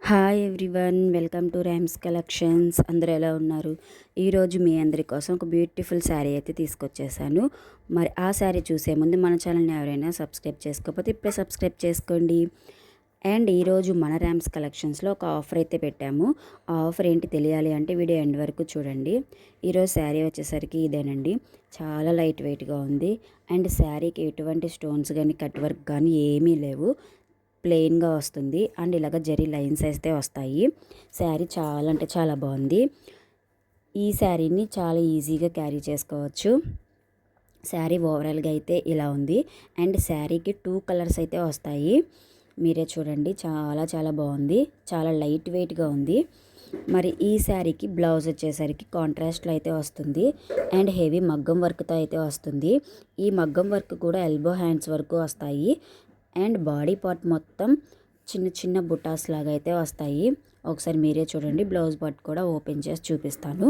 Hi everyone, welcome to rams collections. అందరూ ఎలా ఉన్నారు? ఈరోజు మీ అందరి కోసం ఒక బ్యూటిఫుల్ శారీ అయితే తీసుకొచ్చేసాను. మరి ఆ శారీ చూసే ముందు మన ఛానల్ని ఎవరైనా సబ్స్క్రైబ్ చేసుకోకపోతే ఇప్పుడే సబ్స్క్రైబ్ చేసుకోండి. అండ్ ఈరోజు మన ర్యామ్స్ కలెక్షన్స్లో ఒక ఆఫర్ అయితే పెట్టాము. ఆ ఆఫర్ ఏంటి తెలియాలి అంటే వీడియో ఎండ్ వరకు చూడండి. ఈరోజు శారీ వచ్చేసరికి ఇదేనండి. చాలా లైట్ వెయిట్గా ఉంది. అండ్ శారీకి ఎటువంటి స్టోన్స్ కానీ కట్ వర్క్ కానీ ఏమీ లేవు. ప్లెయిన్గా వస్తుంది. అండ్ ఇలాగ జరీ లైన్స్ అయితే వస్తాయి. శారీ చాలా అంటే చాలా బాగుంది. ఈ శారీని చాలా ఈజీగా క్యారీ చేసుకోవచ్చు. శారీ ఓవరాల్గా అయితే ఇలా ఉంది. అండ్ శారీకి 2 కలర్స్ అయితే వస్తాయి. మీరే చూడండి, చాలా చాలా బాగుంది. చాలా లైట్ వెయిట్గా ఉంది. మరి ఈ శారీకి బ్లౌజ్ వచ్చేసరికి కాంట్రాస్ట్లో అయితే వస్తుంది. అండ్ హెవీ మగ్గం వర్క్తో అయితే వస్తుంది. ఈ మగ్గం వర్క్ కూడా ఎల్బో హ్యాండ్స్ వరకు వస్తాయి. అండ్ బాడీ పార్ట్ మొత్తం చిన్న చిన్న బుటాస్ లాగా అయితే వస్తాయి. ఒకసారి మీరే చూడండి. బ్లౌజ్ పార్ట్ కూడా ఓపెన్ చేసి చూపిస్తాను.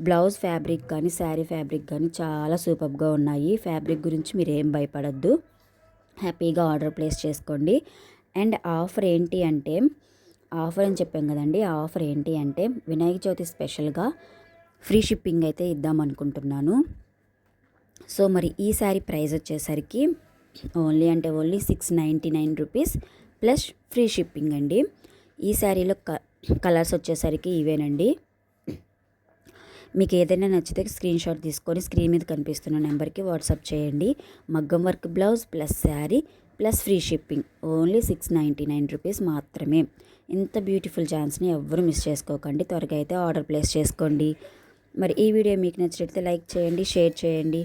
బ్లౌజ్ ఫ్యాబ్రిక్ కానీ శారీ ఫ్యాబ్రిక్ కానీ చాలా సూపర్గా ఉన్నాయి. ఫ్యాబ్రిక్ గురించి మీరు ఏం భయపడద్దు, హ్యాపీగా ఆర్డర్ ప్లేస్ చేసుకోండి. అండ్ ఆఫర్ ఏంటి అంటే, ఆఫర్ అని చెప్పాం కదండి, ఆ ఆఫర్ ఏంటి అంటే వినాయక చవితి స్పెషల్గా ఫ్రీ షిప్పింగ్ అయితే ఇద్దాం అనుకుంటున్నాను. సో మరి ఈ శారీ ప్రైస్ వచ్చేసరికి only 699 rupees plus free shipping అండి. ఈ శారీలో కలర్స్ వచ్చేసరికి ఇవేనండి. మీకు ఏదైనా నచ్చితే స్క్రీన్ షాట్ తీసుకొని స్క్రీన్ మీద కనిపిస్తున్న నెంబర్కి వాట్సాప్ చేయండి. మగ్గం work blouse plus sari plus free shipping only 699 rupees మాత్రమే. ఇంత బ్యూటిఫుల్ ఛాన్స్ని ఎవ్వరూ మిస్ చేసుకోకండి. త్వరగా అయితే ఆర్డర్ ప్లేస్ చేసుకోండి. మరి ఈ వీడియో మీకు నచ్చినట్లయితే లైక్ చేయండి, షేర్ చేయండి.